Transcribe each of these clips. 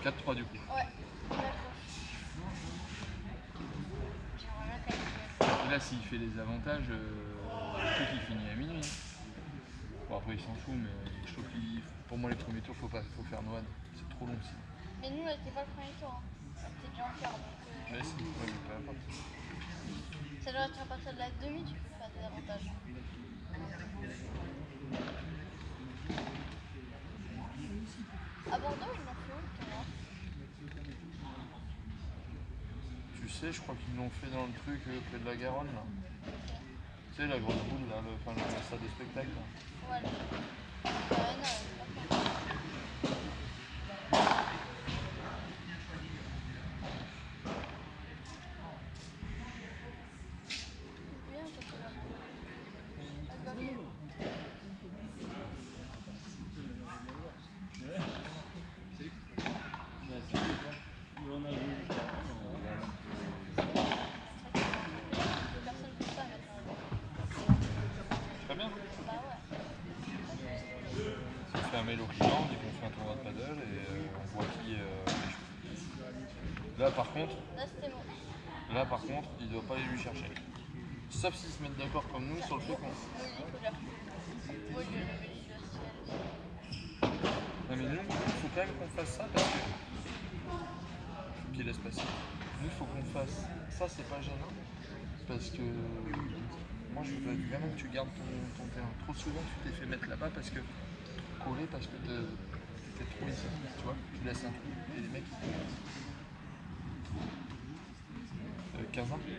4-3 du coup. Ouais, d'accord. J'aimerais bien quand même. Et là, s'il fait les avantages, le truc il finit à minuit. Bon, après, il s'en fout, mais je trouve qu'il. Pour moi, les premiers tours, faut faire Noad. C'est trop long sinon. Mais nous, c'était pas le premier tour. Hein. C'était déjà en quart. Donc, Ouais, si, ouais, mais peu importe. ça doit être à partir de la demi, tu peux faire des avantages. À Bordeaux, ils l'ont fait où le tournoi? Tu sais, je crois qu'ils l'ont fait dans le truc près de la Garonne là. Ok. Tu sais, la grosse boule là, le stade de spectacle là. Ouais, non, pas fait. Bien, ça fait là. Ah, bah oui. Personne ne peut pas maintenant. Très bien. Bah ouais. On fait un mail au client, on dit qu'on fait un tournoi de paddle et on voit qui échoue. Là par contre, Là, c'était bon. il doit pas aller lui chercher. Sauf s'ils se mettent d'accord comme nous sur le fait qu'on. Molly, il faut dire. Molly, le logiciel. Non mais nous, il faut quand même qu'on fasse ça parce que. Faut qu'il laisse passer. Nous, il faut qu'on fasse. Ça, c'est pas gênant. Parce que. Moi, je voudrais vraiment que tu gardes ton terrain. Trop souvent, tu t'es fait mettre là-bas parce que. Collé parce que t'étais trop ici. Tu vois, tu laisses un trou. Et les mecs. 15 ans. Mais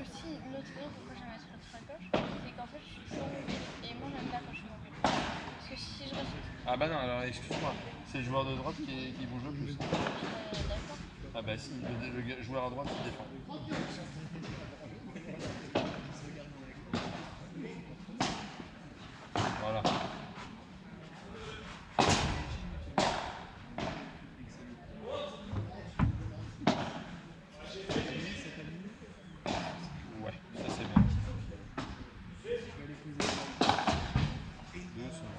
aussi, l'autre raison pourquoi j'aime être très gauche, c'est qu'en fait, je suis toujours mobile. Et moi, j'aime bien quand je suis mobile. Parce que si je reste. Ah bah non, alors excuse-moi. C'est le joueur de droite qui bouge le plus. D'accord. Ah bah si, le joueur à droite il défend. Voilà. Ouais, ça c'est bien. Doucement.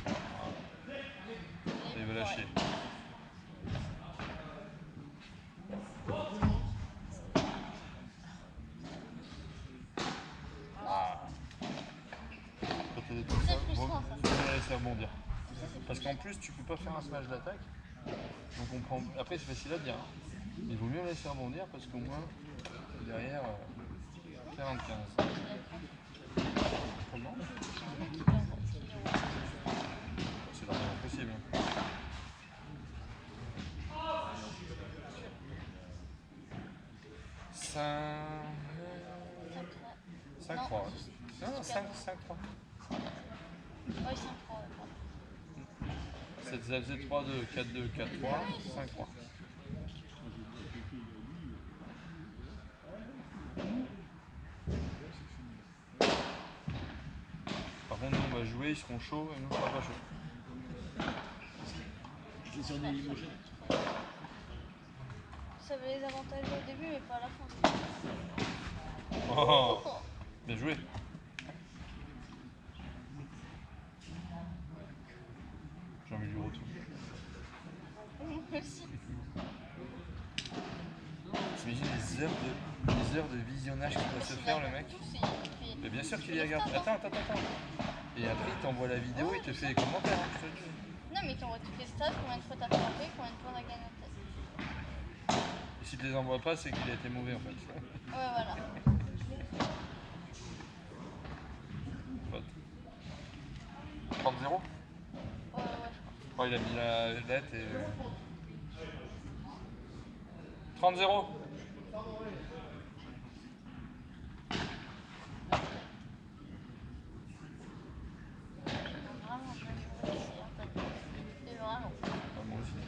Voilà. Il veut lâcher. Ah. Quand t'es tout ça, C'est frustrant, ça. faut bien laisser rebondir. Parce qu'en plus, tu peux pas faire un smash d'attaque. Donc on prend. Après, c'est facile à dire. Hein. Il vaut mieux laisser rebondir parce qu'au moins, derrière, 40-15. Comment? C'est largement possible. Hein. Cinq 3. Non, 5-3. Oui, 5-3. Ça faisait 3-2, 4-2, 4-3, 5-3. Par contre, nous on va jouer, ils seront chauds et nous on sera pas chauds. C'est sur des limoges. Ça avait les avantages au début, mais pas à la fin. Oh, bien joué. J'ai envie du retour. Moi aussi. T'imagines les heures de visionnage qu'il doit se faire le mec? Mais bien sûr qu'il y regarde. Attends. Et après il t'envoie la vidéo, il te fait les commentaires, hein, je te le dis. Non, mais t'envoies toutes les stats, combien de fois t'as frappé, combien de fois t'as gagné en tête. Et si tu les envoies pas, c'est qu'il a été mauvais en fait. Ouais, voilà. Faute. 30-0? Ouais, je crois. Oh, il a mis la lettre et. 30-0. Vraiment, je vais essayer un peu. Et vraiment. Ah, moi aussi.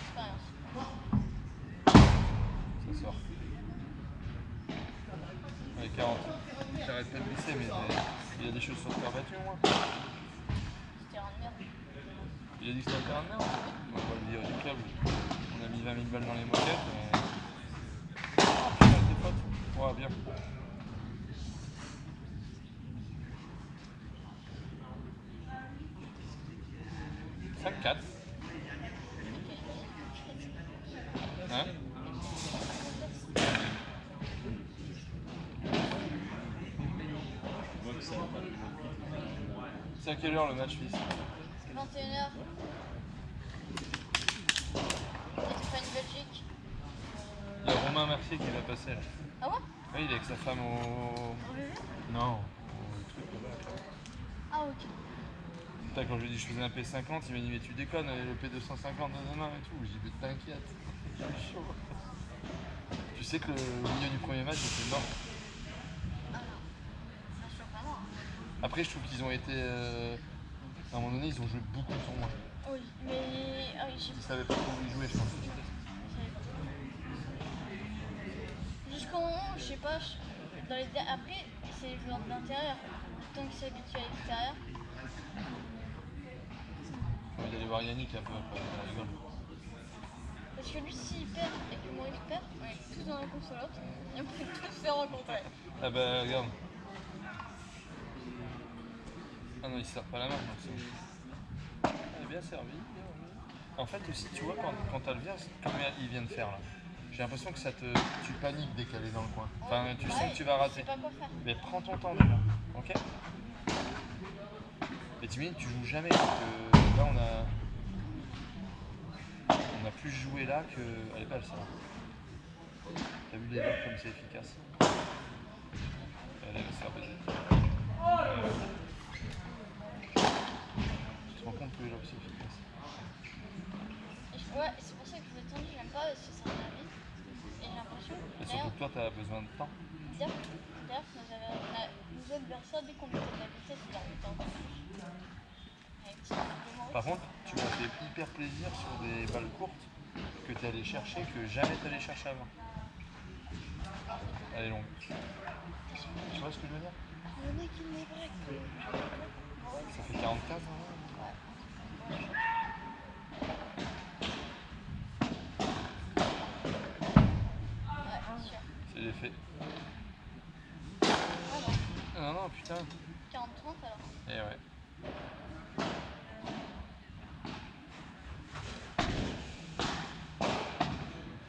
Expérience. Ça sort. Allez, 40. J'arrête pas de glisser, mais il y a des choses sur terre battue au moins. C'était un merde. Il a dit que c'était un terrain de merde. On va le dire du câble. On a mis 20 000 balles dans les moquettes. Oh putain, tes potes. Ouais, bien. 5-4. Hein? Je vois que ça va pas plus vite. C'est à quelle heure le match, fils? 21h. Espagne-Belgique. Il y a Romain Mercier qui va passer là. Ah ouais? Oui, il est avec sa femme au. Au jeu? Non, au truc là-bas. Ah ok. Putain, quand je lui ai dit que je faisais un P50, il m'a dit mais tu déconnes, le P250 de demain et tout. J'ai dit mais t'inquiète, je suis chaud. Tu sais que au milieu du premier match, j'étais mort. Ah non. Ça choque pas moi. Après, je trouve qu'ils ont été. À un moment donné, ils ont joué beaucoup sur moi. Oui, mais. Ah oui, Ils savaient pas trop où ils jouaient, je pense. Jusqu'au moment où, je sais pas, dans les... après, c'est les joueurs de l'intérieur. Le temps qu'ils s'habituent à l'extérieur. J'ai envie d'aller voir Yannick un peu après, on rigole. Parce que lui, s'il perd et que Maurice perd, on est tous dans la consolote et on peut tous se rencontrer. Ah bah regarde. Ah non, il se sert pas la main, donc c'est. Il est bien servi. En fait aussi, tu vois, quand elle vient, comme il vient de faire là, j'ai l'impression que ça te. Tu paniques dès qu'elle est dans le coin. Enfin, tu sens que tu vas Je rater. sais pas quoi faire. Mais prends ton temps déjà, ok? Et t'imagines, tu joues jamais, parce que là on a plus joué là que. Elle est belle ça. T'as vu les lots comme c'est efficace? Elle va se faire baiser. Tu te rends compte que les lots c'est efficace? Ouais, c'est pour ça que je le tendu, j'aime pas parce que ça revient vite. Et j'ai l'impression. Et surtout que toi t'as besoin de temps. D'ailleurs, nous autres Versa, dès qu'on mettait de la vitesse, il en mettait encore plus. Avec petit doublement. Par contre, tu m'as fait hyper plaisir sur des balles courtes que t'es allé chercher, que jamais t'allais chercher avant. Elle est longue. Tu vois ce que je veux dire? Le mec il me break. Ça fait 44 hein? Ouais, sûr. C'est l'effet. Ah non, Non, non, putain. 40-30 alors. Eh ouais.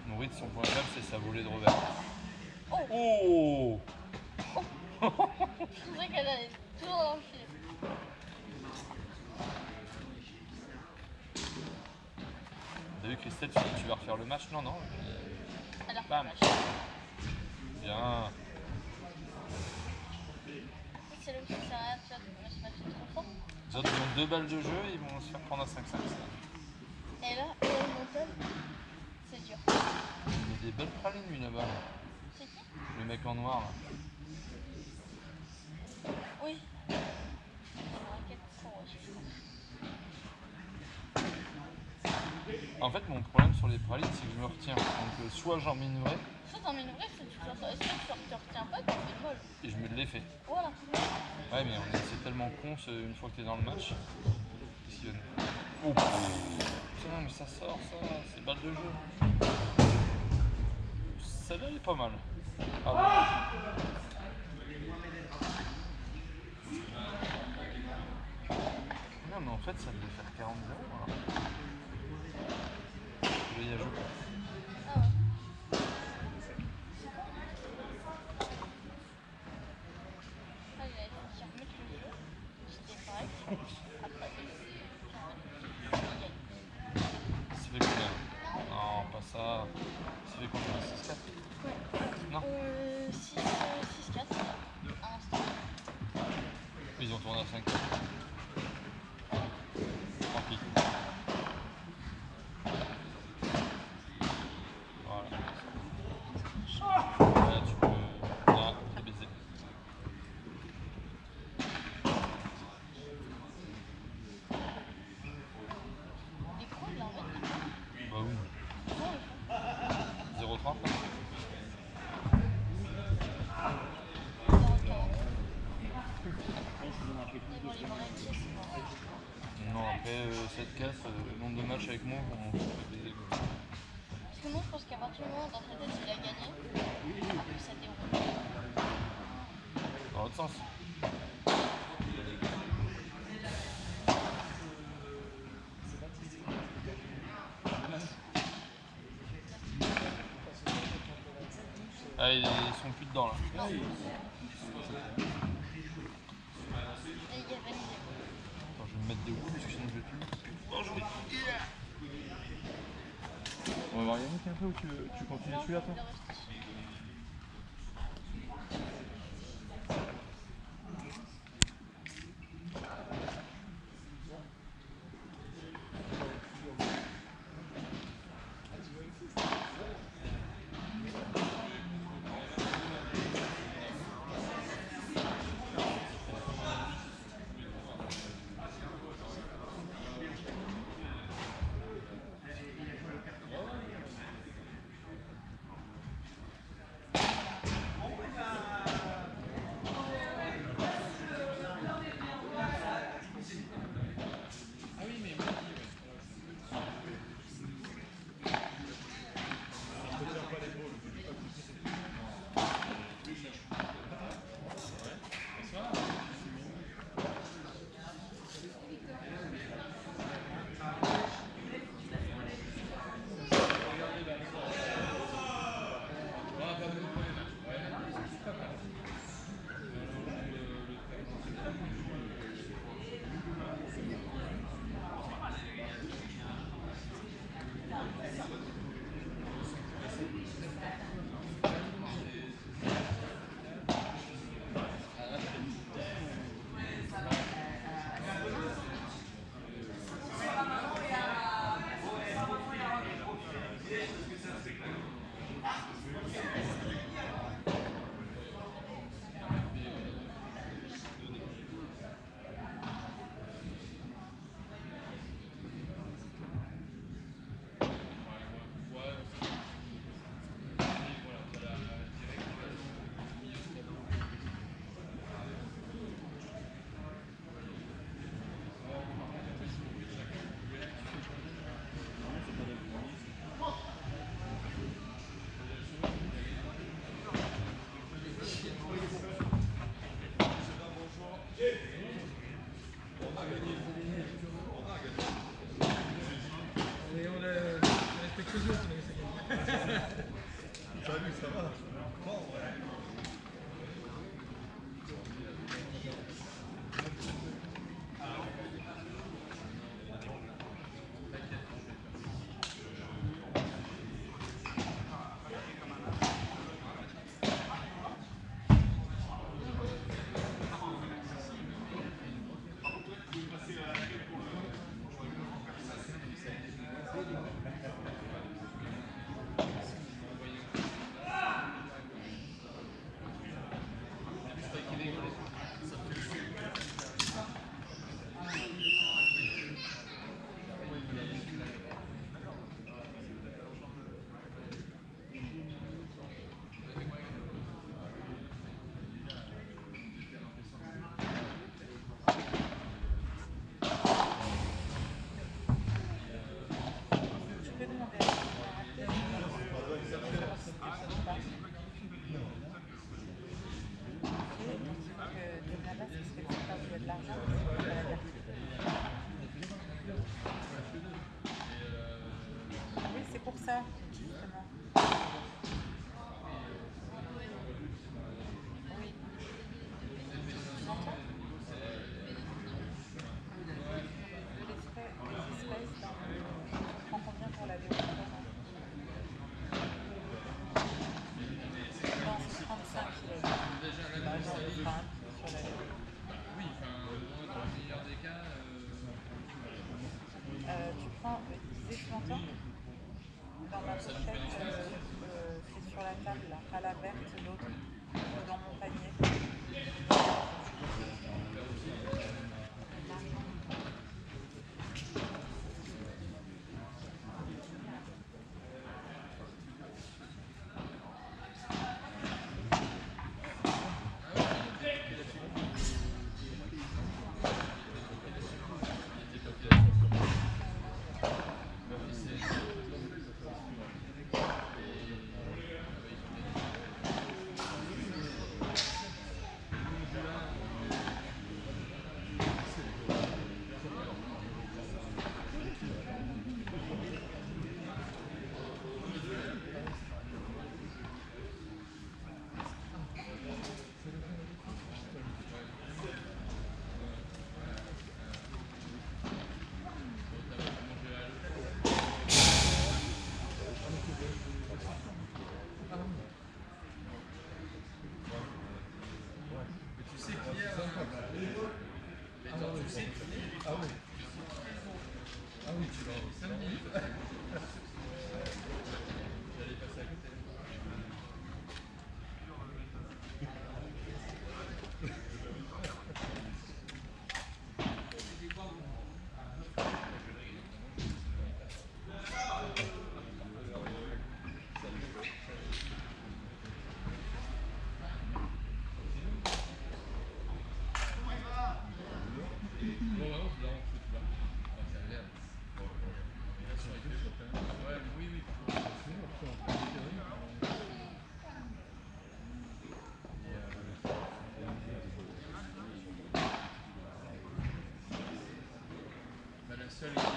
Nourrit de son point faible, c'est sa volée de revers. Oh! Oh! Je trouvais qu'elle allait toujours dans le filet. T'as vu Christelle, tu dis tu vas refaire le match? Non, non. Alors, Bam. vache. Bien. C'est là où ça sert à rien, tu vois, de se mettre trop fort. Les autres, ils ont 2 balles de jeu, ils vont se faire prendre à 5-5. Et là, au mental, c'est dur. Il y a des belles pralines lui là-bas. C'est qui? Le mec en noir là. Oui. Il y a une raquette pour aussi, je pense. En fait, mon problème sur les pralines, c'est que je me retiens. Donc, soit j'en mets une vraie, Soit t'en mets une vraie, soit tu te retiens pas, tu fais molle. et je me l'ai fait. Voilà. Ouais, mais c'est tellement con une fois que t'es dans le match. Qu'est-ce qu'il y a de- Oh putain, mais ça sort, ça, c'est balle de jeu. Celle-là, elle est pas mal. Ah bon. Non, mais en fait, ça devait faire 40-0. Voilà. Je vais y ajouter. Ah ouais. Ah, il a essayé de remettre le jeu. C'était correct. Après, Ça fait combien? Non, pas ça. Ça fait combien? 6-4? Non. 6-4 à l'instant. Ils ont tourné à 5. Tant pis. Voilà. Là, tu peux. Là, c'est baisé. Les pros, ils en mettent. Bah oui. Comment ils font? 0,30 là. 0,40. Je pense qu'ils ont marqué plus Ils de vont les points. breaker, c'est bon. Non, après cette casse, le nombre de matchs avec moi, on se fait baiser. Parce que moi, je pense qu'à partir du moment où dans sa tête, il a gagné, après, ça déroule. Dans l'autre sens. Ah, ils sont plus dedans là. Et galvanisé. Attends, je vais me mettre des roues parce que sinon je vais plus. Oh, jouer. On va voir Yannick un peu ou tu continues celui-là toi? Il reste ici. Salut, ça va? Oui, c'est pour ça, justement. Oui. Tu m'entends? Les espèces, on prend combien pour l'aller au restaurant? Non, c'est 35 qu'il a dit. Bah non, il fera un prix sur l'aller. Oui, enfin, moi, dans le meilleur des cas. Tu prends, tu m'entends? Dans ma pochette, c'est sur la table, là, pas la verte, l'autre, dans mon panier. seule